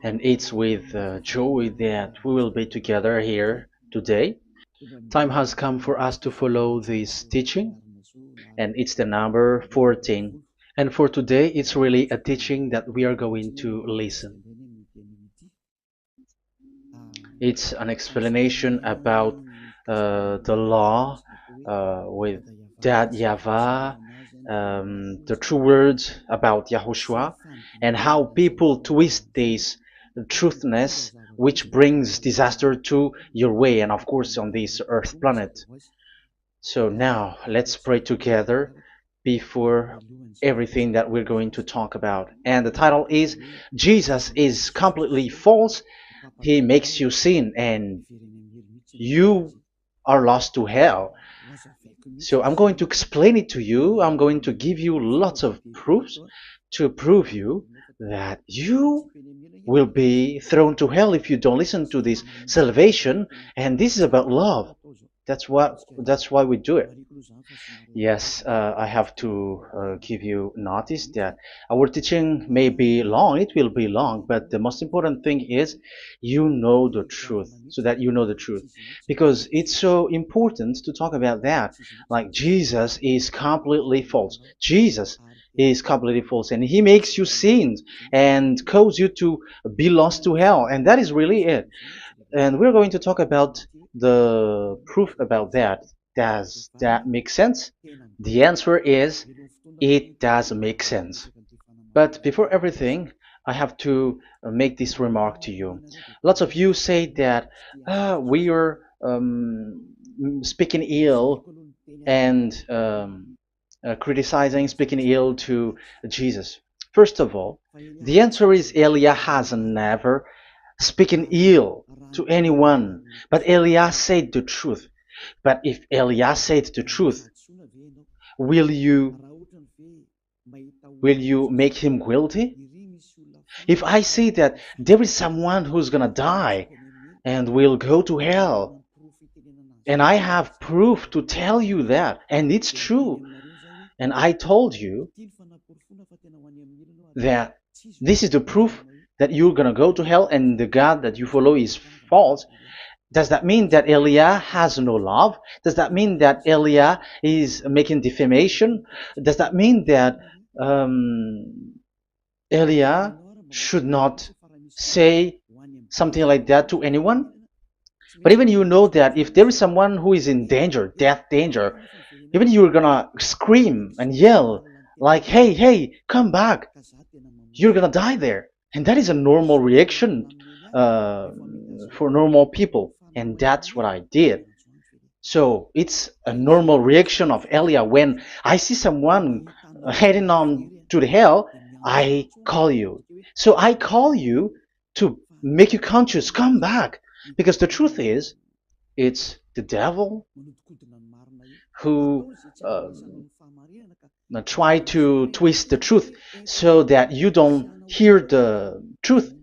and it's with joy that we will be together here today. Time has come for us to follow this teaching, and it's the number 14. And for today, it's really a teaching that we are going to listen. It's an explanation about the law with that YAHVAH, the true words about YAHOSHUAH, and how people twist this truthness which brings disaster to your way and of course on this earth planet. So now let's pray together before everything that we're going to talk about. And the title is Jesus is completely false. He makes you sin and you are lost to hell. So I'm going to explain it to you. I'm going to give you lots of proofs to prove you that you will be thrown to hell if you don't listen to this salvation. And this is about love. That's why we do it. Yes, I have to give you notice that our teaching may be long, it will be long, but the most important thing is you know the truth, so that you know the truth. Because it's so important to talk about that. Like Jesus is completely false. Jesus is completely false, and he makes you sin and cause you to be lost to hell, and that is really it. And we're going to talk about the proof about that. Does that make sense? The answer is it does make sense. But before everything, I have to make this remark to you. Lots of you say that we are speaking ill and criticizing, speaking ill to Jesus. First of all, the answer is Elia has never speaking ill to anyone, but Elia said the truth. But if Elia said the truth, will you will you make him guilty? If I say that there is someone who's gonna die and will go to hell, and I have proof to tell you that, and it's true, and I told you that this is the proof that you're gonna go to hell and the God that you follow is false, does that mean that Elia has no love? Does that mean that Elia is making defamation? Does that mean that Elia should not say something like that to anyone? But even you know that if there is someone who is in danger, death danger, even you're gonna scream and yell like, hey, hey, come back. You're gonna die there. And that is a normal reaction uh, for normal people. And that's what I did. So it's a normal reaction of Elia when I see someone heading on to the hell, I call you. So I call you to make you conscious, come back. Because the truth is, it's the devil who try to twist the truth so that you don't hear the truth.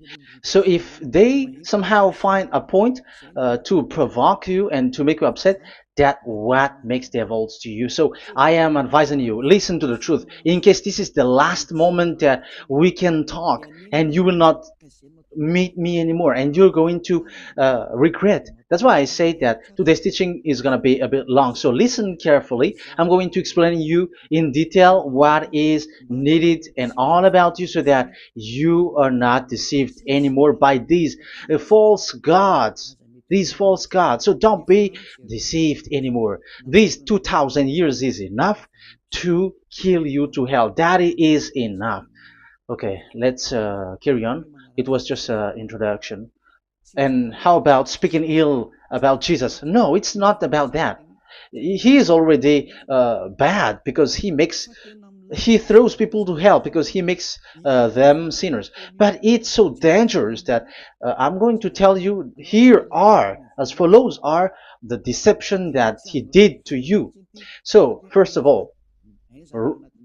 So if they somehow find a point to provoke you and to make you upset, that what makes devils to you. So I am advising you, listen to the truth. In case this is the last moment that we can talk and you will not meet me anymore and you're going to regret. That's why I say that today's teaching is going to be a bit long, so listen carefully. I'm going to explain you in detail what is needed and all about you so that you are not deceived anymore by false gods these false gods. So don't be deceived anymore. These 2000 years is enough to kill you to hell. That is enough. Okay, let's carry on. It was just an introduction. And how about speaking ill about Jesus? No, it's not about that. He is already bad because he throws people to hell because he makes them sinners. But it's so dangerous that I'm going to tell you here are as follows are the deception that he did to you. So first of all,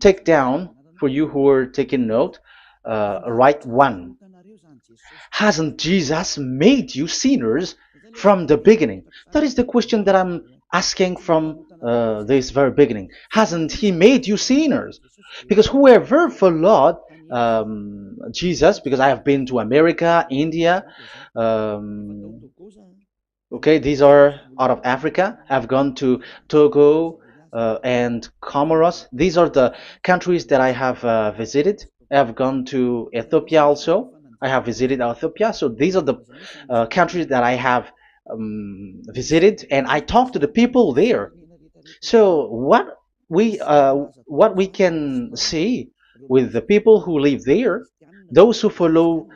take down for you who are taking note. Write one. Hasn't Jesus made you sinners from the beginning? That is the question that I'm asking from this very beginning. Hasn't he made you sinners? Because whoever followed Jesus, because I have been to America, India. Um, okay, these are out of Africa. I've gone to Togo and Comoros. These are the countries that I have visited. I've gone to Ethiopia also. I have visited Ethiopia. So these are the countries that I have visited, and I talked to the people there. So what we can see with the people who live there, those who follow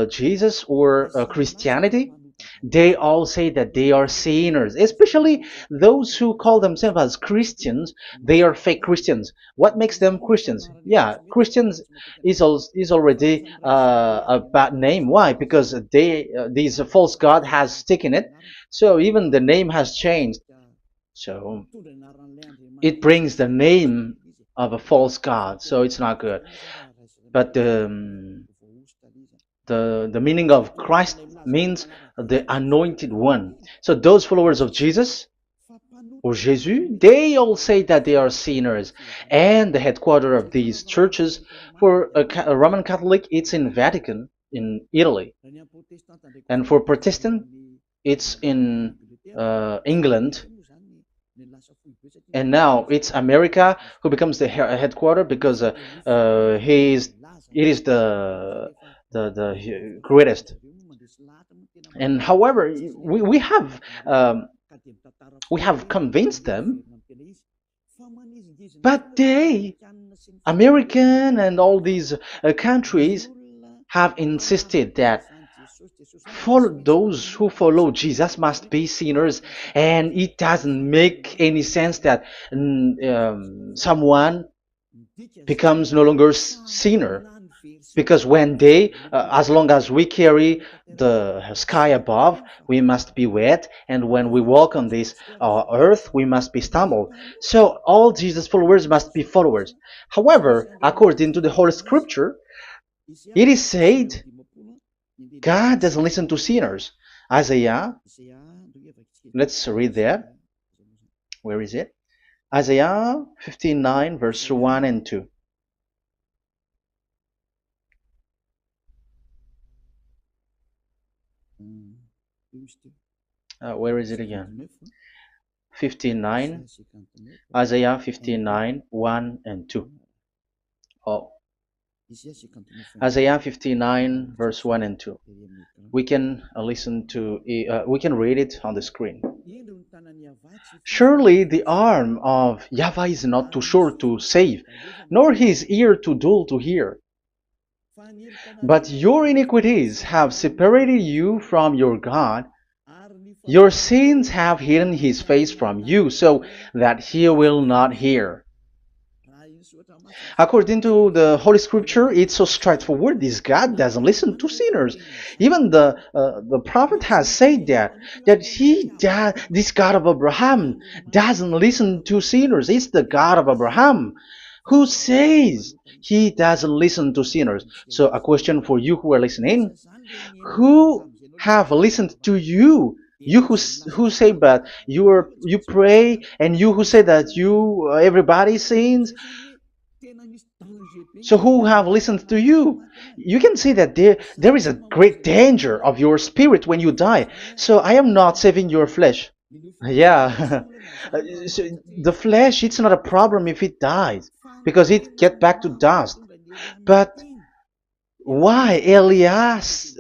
Jesus or Christianity, they all say that they are sinners, especially those who call themselves as Christians. They are fake Christians. What makes them Christians? Yeah, Christians is already a bad name. Why? Because these false god has taken it. So even the name has changed. So it brings the name of a false god. So it's not good. But the meaning of Christ means the anointed one. So those followers of Jesus or Jesus, they all say that they are sinners. And the headquarters of these churches for a Roman Catholic, it's in Vatican in Italy, and for Protestant, it's in England. And now it's America who becomes the headquarter because he is it is the greatest. And however, we have we have convinced them, but they, American and all these countries, have insisted that follow those who follow Jesus must be sinners, and it doesn't make any sense that someone becomes no longer sinner, because when they as long as we carry the sky above, we must be wet, and when we walk on this earth, we must be stumbled. So all Jesus followers must be followers. However, according to the Holy Scripture, it is said God doesn't listen to sinners. Isaiah, let's read that. Where is it? Isaiah 59, verse 1 and 2. Where is it again? 59, Isaiah 59, 1 and 2. Oh, Isaiah 59, verse 1 and 2. We can we can read it on the screen. Surely the arm of YAHVAH is not too short to save, nor his ear too dull to hear. But your iniquities have separated you from your God. Your sins have hidden his face from you, so that he will not hear. According to the Holy Scripture, it's so straightforward. This God doesn't listen to sinners. Even the prophet has said that this God of Abraham doesn't listen to sinners. It's the God of Abraham who says he doesn't listen to sinners. So a question for you who are listening: who have listened to you? You who say that you pray, and you who say that you everybody sins. So who have listened to you? You can see that there is a great danger of your spirit when you die. So I am not saving your flesh. Yeah. So the flesh, it's not a problem if it dies, because it get back to dust. But why Elias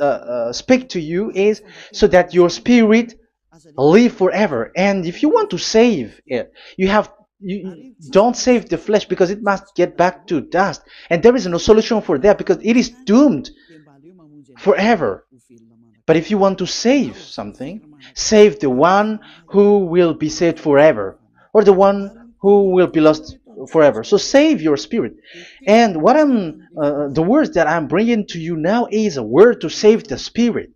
speak to you is so that your spirit live forever. And if you want to save it, you don't save the flesh, because it must get back to dust, and there is no solution for that because it is doomed forever. But if you want to save something, save the one who will be saved forever, or the one who will be lost forever. So save your spirit. And the words that I'm bringing to you now is a word to save the spirit.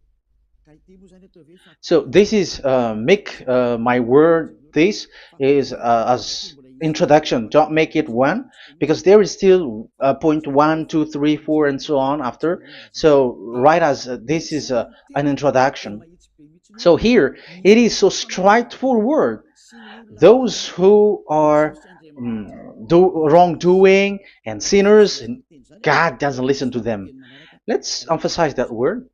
So this is make my word. This is as introduction. Don't make it one, because there is still point 1, 2, 3, 4, and so on after. So right as this is an introduction. So here it is so straightforward. Those who are do wrongdoing and sinners, and God doesn't listen to them. Let's emphasize that word.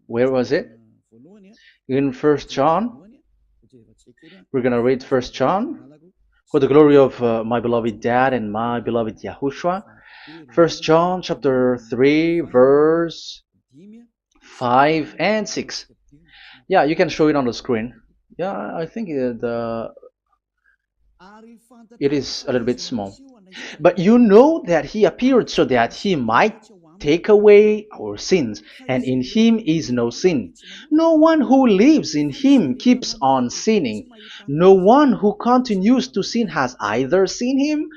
Where was it? In First John. We're gonna read First John. For the glory of my beloved Dad and my beloved Yahushua. First John chapter 3 verse 5 and 6. Yeah, you can show it on the screen. Yeah, I think it is a little bit small. But you know that he appeared so that he might take away our sins, and in him is no sin. No one who lives in him keeps on sinning. No one who continues to sin has either seen him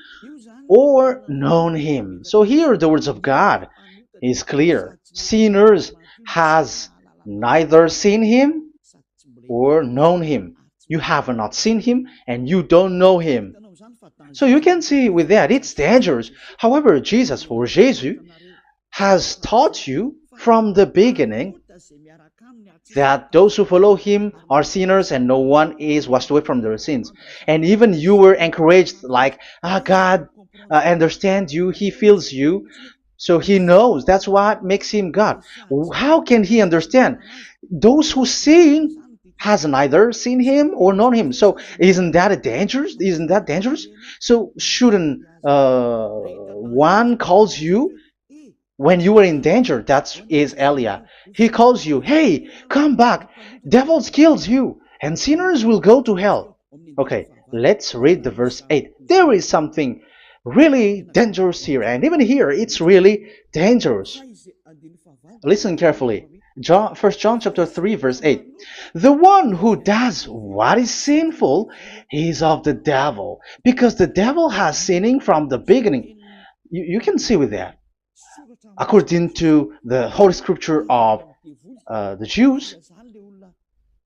or known him. So here the words of God is clear. Sinners has neither seen him or known him. You have not seen him and you don't know him. So you can see with that it's dangerous. However, Jesus or Jesus has taught you from the beginning that those who follow him are sinners and no one is washed away from their sins. And even you were encouraged like, God understands you, he feels you, so he knows. That's what makes him God. How can he understand? Those who sin has neither seen him or known him. So isn't that a dangerous? Isn't that dangerous? So shouldn't one calls you when you were in danger? That is Elia. He calls you, hey, come back. Devils kills you, and sinners will go to hell. Okay, let's read the verse 8. There is something really dangerous here, and even here it's really dangerous. Listen carefully. First John chapter 3 verse 8. The one who does what is sinful is of the devil, because the devil has sinning from the beginning. You can see with that. According to the Holy Scripture of the Jews,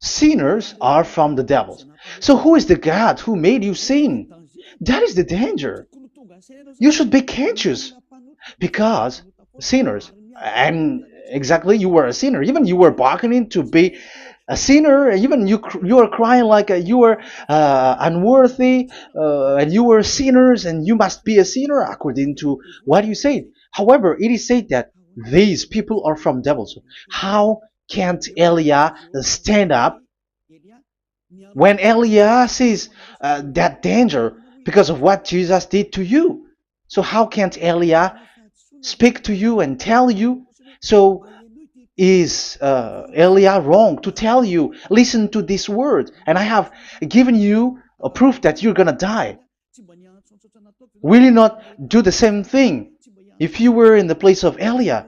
sinners are from the devils. So who is the God who made you sin? That is the danger. You should be conscious, because sinners, and exactly you were a sinner, even you were bargaining to be a sinner, even you were crying like you were unworthy, and you were sinners and you must be a sinner according to what you said. However, it is said that these people are from devils. How can't Elia stand up when Elia sees that danger because of what Jesus did to you? So how can't Elia speak to you and tell you? So is Elia wrong to tell you, listen to this word, and I have given you a proof that you're gonna die? Will you not do the same thing? If you were in the place of Elia,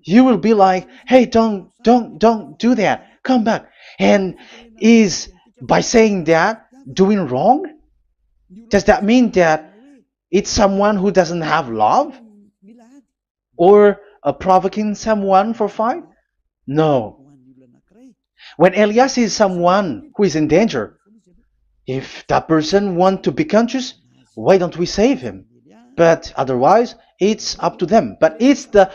you will be like, hey, don't do that, come back. And is by saying that doing wrong? Does that mean that it's someone who doesn't have love, or provoking someone for fight? No. When Elias is someone who is in danger, if that person wants to be conscious, why don't we save him? But otherwise, it's up to them. But it's the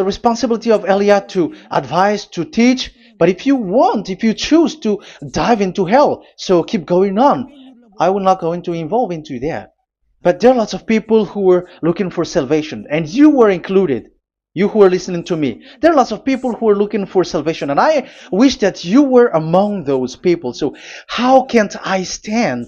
responsibility of Elia to advise, to teach. But if you choose to dive into hell, so keep going on. I will not go into involve into that. But there are lots of people who were looking for salvation, and you were included. You who are listening to me, there are lots of people who are looking for salvation, and I wish that you were among those people. So how can't I stand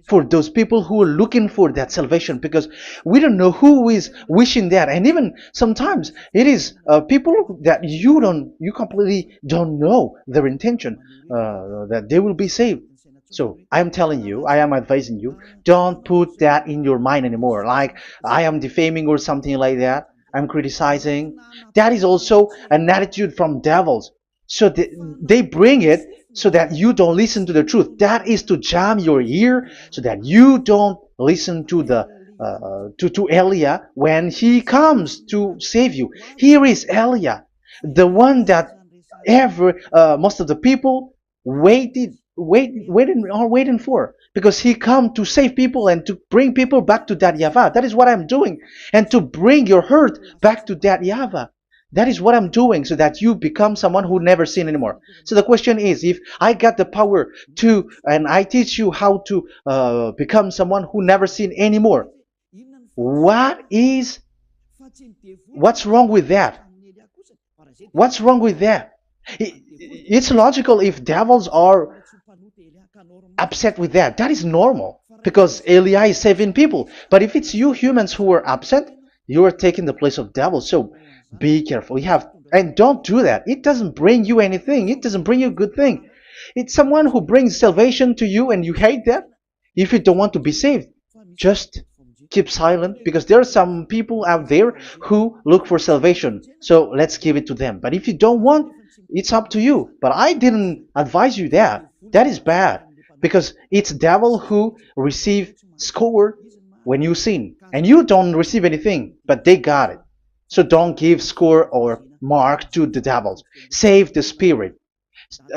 for those people who are looking for that salvation? Because we don't know who is wishing that, and even sometimes it is people that you completely don't know their intention, that they will be saved. So I am telling you, I am advising you, don't put that in your mind anymore, like I am defaming or something like that. I'm criticizing. That is also an attitude from devils. So they bring it so that you don't listen to the truth. That is to jam your ear so that you don't listen to the to Elia when he comes to save you. Here is Elia, the one that most of the people waiting for, because he come to save people and to bring people back to that YAHVAH. That is what I'm doing, and to bring your hurt back to that YAHVAH. That is what I'm doing so that you become someone who never sin anymore. So the question is, if I got the power to, and I teach you how to become someone who never sin anymore, what is, what's wrong with that? What's wrong with that? It's logical if devils are upset with that. That is normal because Eli is saving people. But if it's you humans who are upset, you are taking the place of devils. So be careful. You have, and don't do that. It doesn't bring you anything. It doesn't bring you a good thing. It's someone who brings salvation to you and you hate that. If you don't want to be saved, just keep silent because there are some people out there who look for salvation. So let's give it to them. But if you don't want, it's up to you. But I didn't advise you that. That is bad because it's devil who receive score when you sin and you don't receive anything, but they got it. So don't give score or mark to the devils. Save the spirit.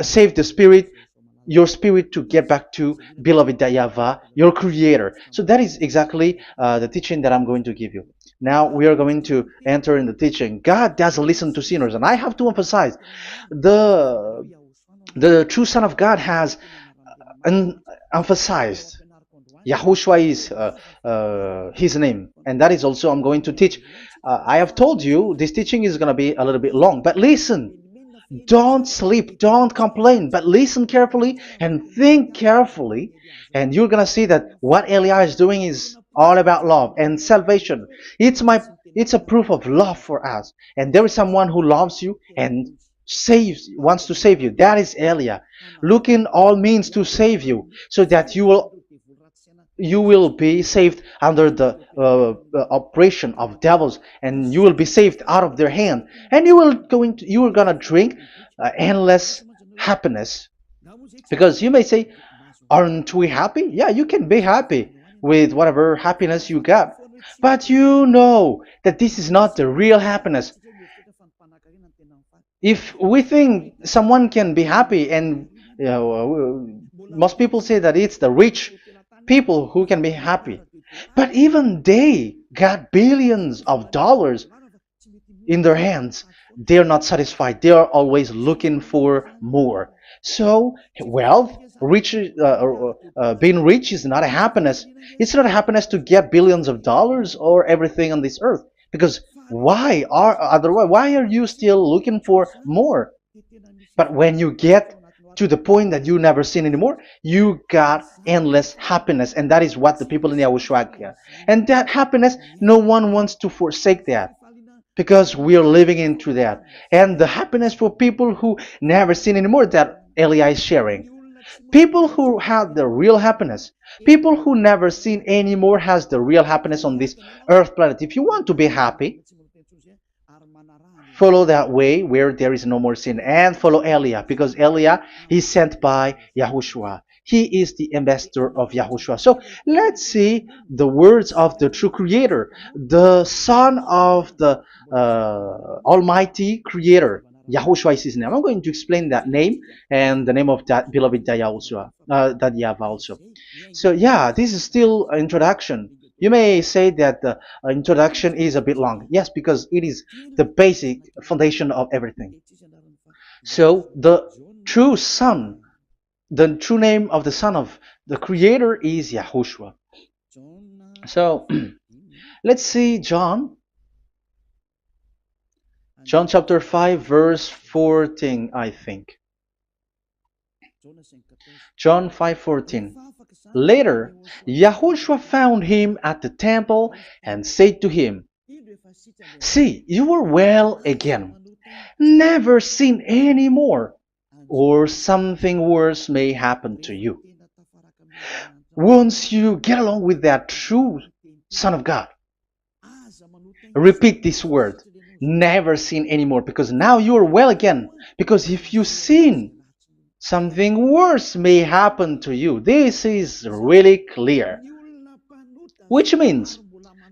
Save the spirit, your spirit to get back to beloved Yahweh, your creator. So that is exactly the teaching that I'm going to give you. Now we are going to enter in the teaching. God doesn't listen to sinners, and I have to emphasize the the true Son of God has emphasized. Yahushua is his name, and that is also I'm going to teach. I have told you this teaching is going to be a little bit long, but listen. Don't sleep, don't complain, but listen carefully and think carefully, and you're gonna see that what Eliah is doing is all about love and salvation. It's a proof of love for us, and there is someone who loves you and wants to save you. That is Eliah, looking all means to save you, so that you will be saved under the oppression of devils, and you will be saved out of their hand, and you are gonna drink endless happiness. Because you may say, aren't we happy? Yeah, you can be happy with whatever happiness you got, but you know that this is not the real happiness. If we think someone can be happy, and most people say that it's the rich people who can be happy, but even they got billions of dollars in their hands, they're not satisfied. They are always looking for more. So wealth, being rich is not a happiness. It's not a happiness to get billions of dollars or everything on this earth. Because why are you still looking for more? But when you get to the point that you never sin anymore, you got endless happiness, and that is what the people in Yahushua get. And that happiness, no one wants to forsake that because we are living into that. And the happiness for people who never sin anymore that Eli is sharing. People who have the real happiness, people who never sin anymore has the real happiness on this earth planet. If you want to be happy, follow that way where there is no more sin and follow Eliah because Eliah is sent by Yahushua. He is the ambassador of Yahushua. So let's see the words of the true creator, the son of the almighty creator. Yahushua is his name. I'm going to explain that name and the name of that beloved Yahushua, that Yahvah also. So yeah, this is still an introduction. You may say that the introduction is a bit long. Yes, because it is the basic foundation of everything. So true son, the true name of the son of the creator is Yahushua. So let's see John chapter 5 verse 14, I think. John 5:14. Later, Yahushua found him at the temple and said to him, "See, you are well again. Never sin any more, or something worse may happen to you." Once you get along with that true Son of God, repeat this word, never sin anymore, because now you are well again. Because if you sin, something worse may happen to you. This is really clear. Which means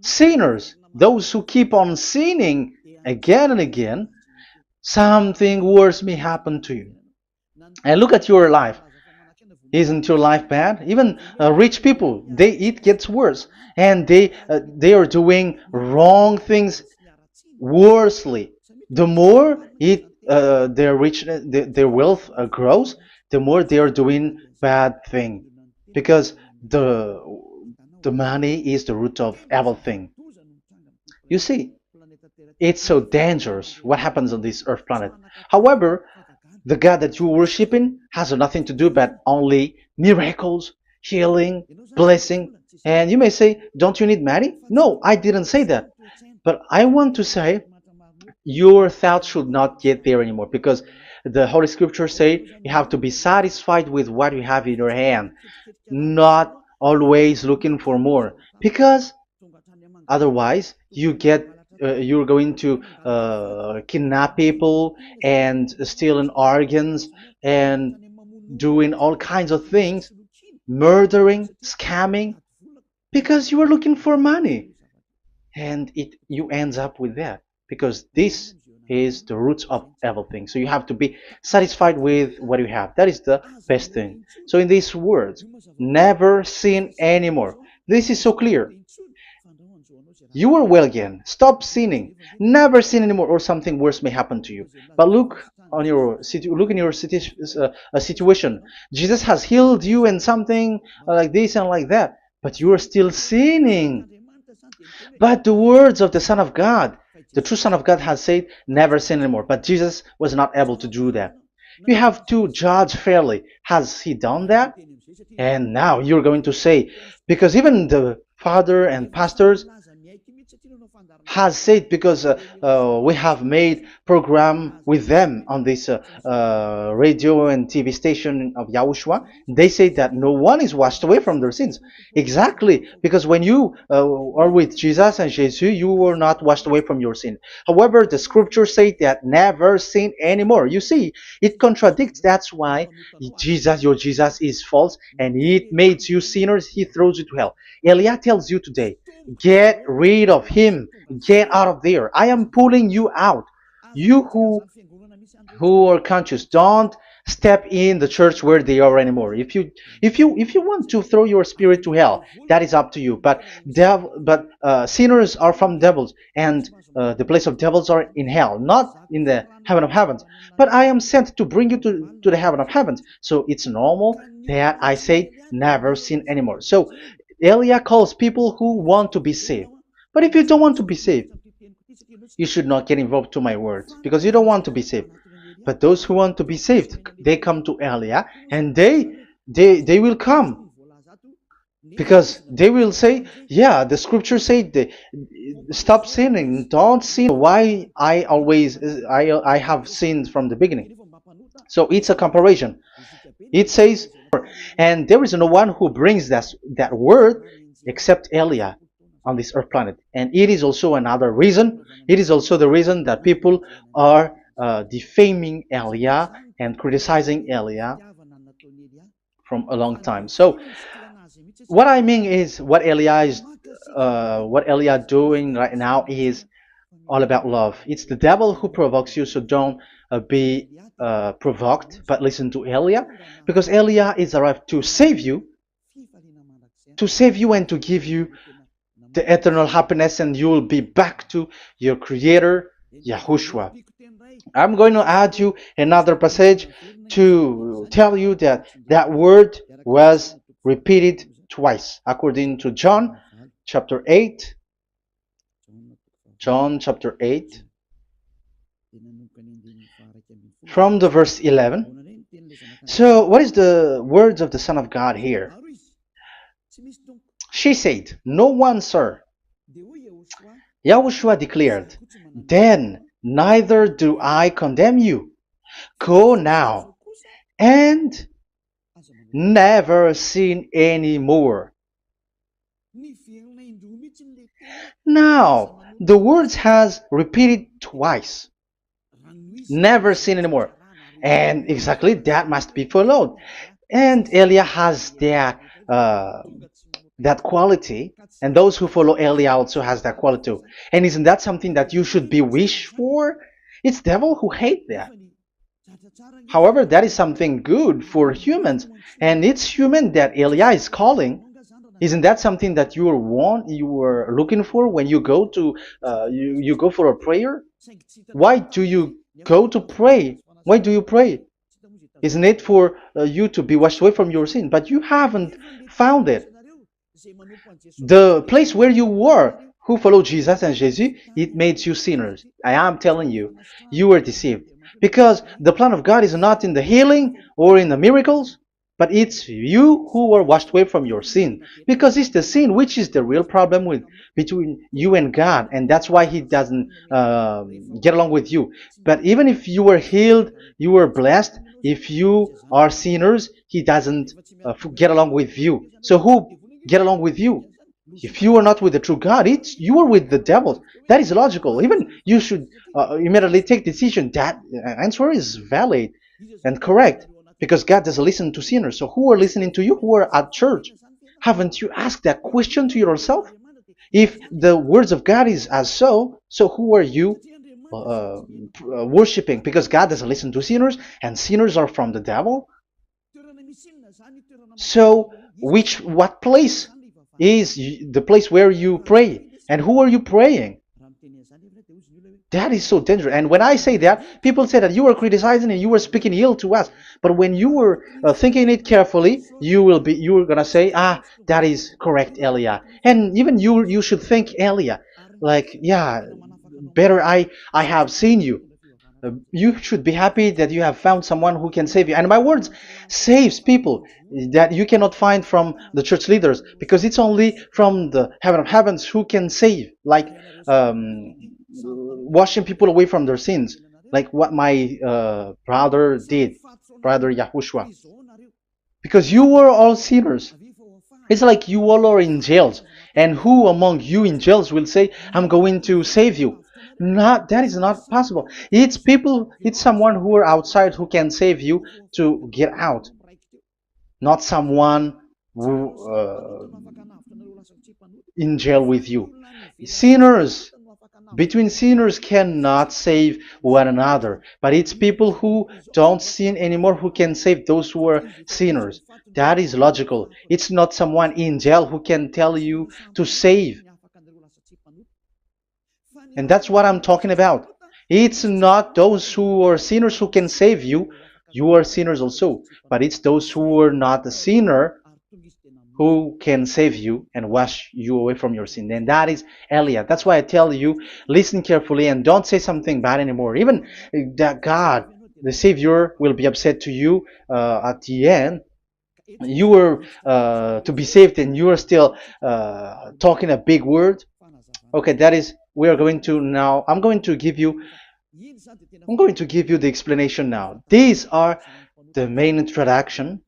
sinners, those who keep on sinning again and again, something worse may happen to you. And look at your life. Isn't your life bad? Even rich people, it gets worse, and they are doing wrong things worsely. The more their rich, their wealth grows, the more they are doing bad thing, because the the money is the root of everything. You see, it's so dangerous what happens on this earth planet. However, the God that you're worshiping has nothing to do but only miracles, healing, blessing. And you may say, don't you need money? No, I didn't say that. But I want to say your thoughts should not get there anymore, because the Holy Scriptures say you have to be satisfied with what you have in your hand, not always looking for more, because otherwise you're going to kidnap people and stealing organs and doing all kinds of things, murdering, scamming, because you are looking for money, and it you ends up with that, because this is the roots of everything. So you have to be satisfied with what you have. That is the best thing. So in these words, never sin anymore, this is so clear. You are well again. Stop sinning. Never sin anymore, or something worse may happen to you. But look in your situation. Jesus has healed you and something like this and like that, but you are still sinning. But the words of the Son of God, the true Son of God, has said, never sin anymore. But Jesus was not able to do that. You have to judge fairly. Has he done that? And now you're going to say, because even the father and pastors has said, because we have made program with them on this radio and TV station of Yahushua. They say that no one is washed away from their sins. Exactly, because when you are with Jesus and Jesus, you were not washed away from your sin. However, the scriptures say that never sin anymore. You see, it contradicts. That's why your Jesus is false, and it makes you sinners. He throws you to hell. Elia tells you today, get rid of him. Get out of there. I am pulling you out. You who are conscious, don't step in the church where they are anymore. If you want to throw your spirit to hell, that is up to you. But sinners are from devils, and the place of devils are in hell, not in the heaven of heavens. But I am sent to bring you to the heaven of heavens. So it's normal that I say never sin anymore. So Elia calls people who want to be saved. But if you don't want to be saved, you should not get involved to my words, because you don't want to be saved. But those who want to be saved, they come to Elia, and they will come, because they will say, yeah, the scriptures say stop sinning, don't sin. Why I have sinned from the beginning. So it's a comparison. It says, and there is no one who brings that word except Elia on this earth planet. And it is also another reason. It is also the reason that people are defaming Elia and criticizing Elia from a long time. So what I mean is, what Elia doing right now is all about love. It's the devil who provokes you, so don't be provoked, but listen to Elia, because Elia is arrived to save you and to give you the eternal happiness, and you will be back to your Creator, Yahushua. I'm going to add you another passage to tell you that that word was repeated twice, according to chapter 8. John chapter 8, from the verse 11. So, what is the words of the Son of God here? She said, no one, sir. Yahushua declared, then neither do I condemn you. Go now and never sin any more. Now, the words has repeated twice. Never sin anymore. And exactly that must be followed. And Elia has that quality, and those who follow Elia also has that quality too. And isn't that something that you should be wish for? It's devil who hate that. However, that is something good for humans, and it's human that Elia is calling. Isn't that something that you were looking for when you go to you go for a prayer? Why do you go to pray? Why do you pray? Isn't it for you to be washed away from your sin? But you haven't found it. The place where you were, who followed Jesus and Jesus, it made you sinners. I am telling you, you were deceived. Because the plan of God is not in the healing or in the miracles, but it's you who were washed away from your sin. Because it's the sin which is the real problem with between you and God, and that's why He doesn't get along with you. But even if you were healed, you were blessed. If you are sinners, He doesn't get along with you. So who get along with you? If you are not with the true God, it's you are with the devil. That is logical. Even you should immediately take decision. That answer is valid and correct because God doesn't listen to sinners. So who are listening to you? Who are at church? Haven't you asked that question to yourself? If the words of God is as so who are you worshiping? Because God doesn't listen to sinners, and sinners are from the devil. So, what place is the place where you pray? And who are you praying? That is so dangerous. And when I say that, people say that you are criticizing and you are speaking ill to us. But when you were thinking it carefully, you are gonna say, ah, that is correct, Elia. And even you should think, Elia, like, yeah, better I have seen you. You should be happy that you have found someone who can save you. And my words saves people that you cannot find from the church leaders because it's only from the heaven of heavens who can save, like washing people away from their sins, like what my brother did, brother Yahushua. Because you were all sinners. It's like you all are in jails. And who among you in jails will say, I'm going to save you? Not that is not possible. It's people, it's someone who are outside who can save you to get out. Not someone who in jail with you. Sinners between sinners cannot save one another, but it's people who don't sin anymore who can save those who are sinners. That is logical. It's not someone in jail who can tell you to save. And that's what I'm talking about. It's not those who are sinners who can save you. You are sinners also. But it's those who are not a sinner who can save you and wash you away from your sin. And that is Elia. That's why I tell you, listen carefully and don't say something bad anymore. Even that God, the Savior, will be upset to you at the end. You were to be saved and you are still talking a big word. Okay, that is, we are going to now, I'm going to give you the explanation now. These are the main introduction.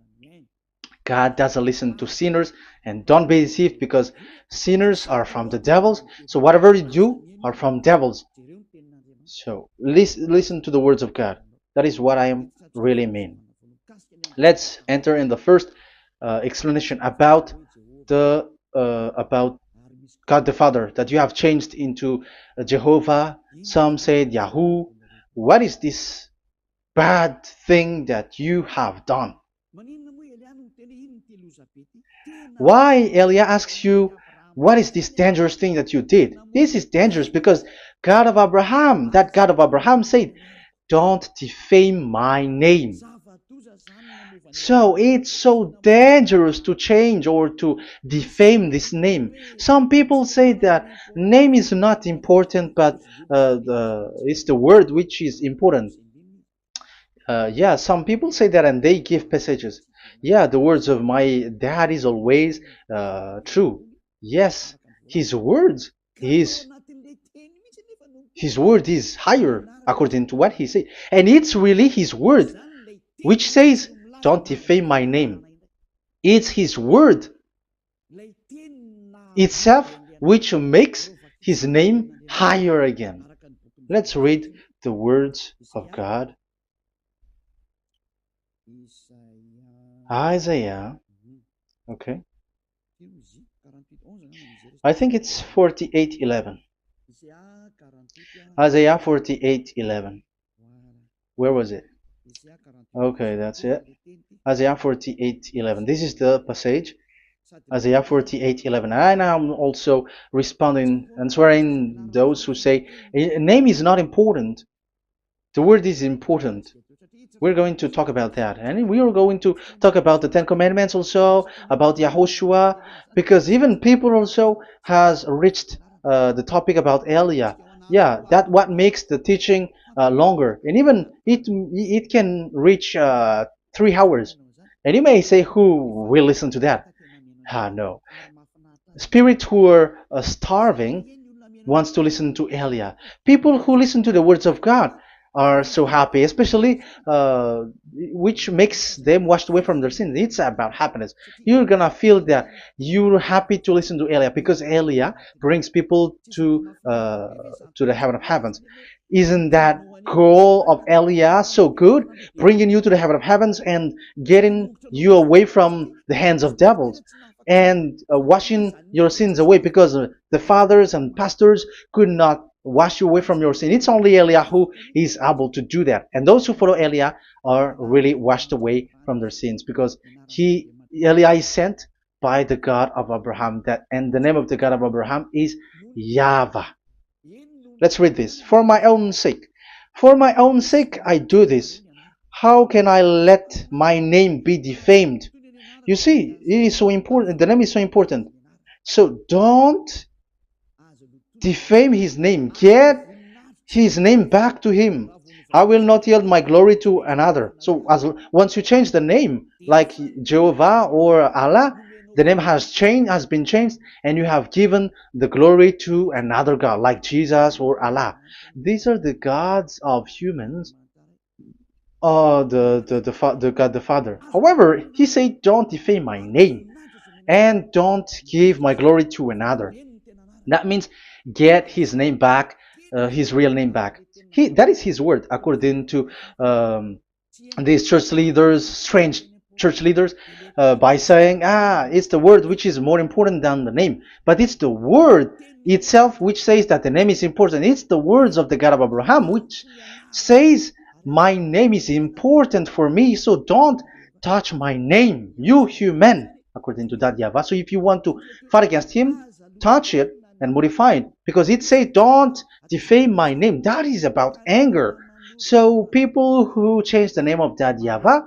God doesn't listen to sinners, and don't be deceived because sinners are from the devils. So whatever you do are from devils. So listen to the words of God. That is what I am really mean. Let's enter in the first explanation about about God the Father that you have changed into Jehovah. Some said Yahoo. What is this bad thing that you have done? Why Elia asks you, what is this dangerous thing that you did? This is dangerous because God of Abraham, that God of Abraham said, don't defame my name. So it's so dangerous to change or to defame this name. Some people say that name is not important, but it's the word which is important. Yeah, some people say that and they give passages. Yeah, the words of my dad is always true. Yes, his words his word is higher according to what he said. And it's really his word which says, don't defame my name. It's his word itself which makes his name higher again. Let's read the words of God. Isaiah, okay. I think it's 48:11. Isaiah 48:11. Where was it? Okay, that's it. Isaiah 48:11. This is the passage. Isaiah 48:11. And I'm also responding, answering those who say a name is not important. The word is important. We're going to talk about that. And we are going to talk about the Ten Commandments also, about Yahushua, because even people also has reached the topic about Elia. Yeah, that what makes the teaching longer. And even it can reach 3 hours. And you may say, who will listen to that? Ah, no. Spirits who are starving wants to listen to Elia. People who listen to the words of God are so happy, especially which makes them washed away from their sins. It's about happiness. You're gonna feel that you're happy to listen to Elia because Elia brings people to the heaven of heavens. Isn't that goal of Elia so good, bringing you to the heaven of heavens and getting you away from the hands of devils? And washing your sins away because the fathers and pastors could not wash you away from your sin. It's only Elia who is able to do that. And those who follow Elia are really washed away from their sins because Elia is sent by the God of Abraham. And the name of the God of Abraham is YAHVAH. Let's read this. For my own sake. For my own sake I do this. How can I let my name be defamed? You see, it is so important. The name is so important. So don't defame his name. Get his name back to him. I will not yield my glory to another. So once you change the name, like Jehovah or Allah, the name has been changed, and you have given the glory to another God, like Jesus or Allah. These are the gods of humans, the God the Father. However, he said, "Don't defame my name, and don't give my glory to another." That means get his name back, his real name back. That is his word, according to these church leaders, strange church leaders, by saying, it's the word which is more important than the name. But it's the word itself which says that the name is important. It's the words of the God of Abraham which says, my name is important for me, so don't touch my name, you human, according to that YAHVAH. So if you want to fight against him, touch it and modify it, because it says don't defame my name. That is about anger. So people who change the name of that YAHVAH,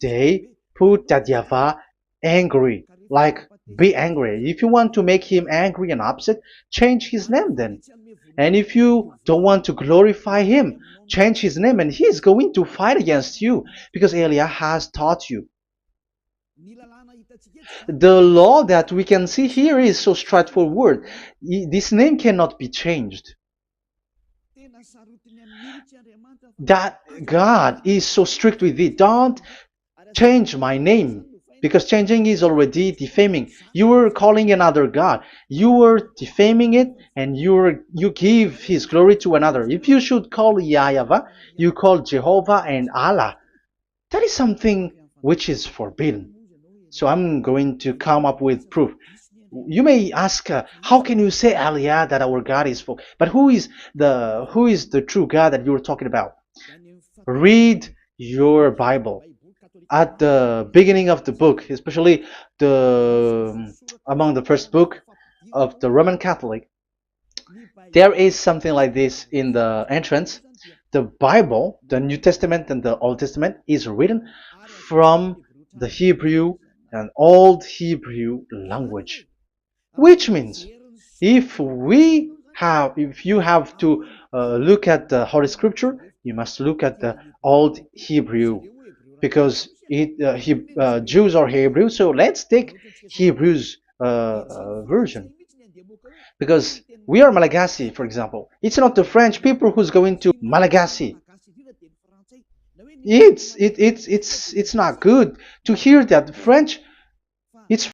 they put that YAHVAH angry, like be angry. If you want to make him angry and upset, change his name then. And if you don't want to glorify him, change his name, and he's going to fight against you, because Elia has taught you. The law that we can see here is so straightforward. This name cannot be changed. That God is so strict with it. Don't change my name, because changing is already defaming. You are calling another God. You are defaming it, and you give his glory to another. If you should call YAHVAH, you call Jehovah and Allah. That is something which is forbidden. So I'm going to come up with proof. You may ask, how can you say, Aliyah, that our God is full? But who is the true God that you're talking about? Read your Bible. At the beginning of the book, especially among the first book of the Roman Catholic, there is something like this in the entrance. The Bible, the New Testament and the Old Testament, is written from the Hebrew and Old Hebrew language, which means if you have to look at the Holy Scripture, you must look at the Old Hebrew, because Jews are Hebrew. So let's take Hebrew's version, because we are Malagasy, for example. It's not the French people who's going to Malagasy. It's not good to hear that French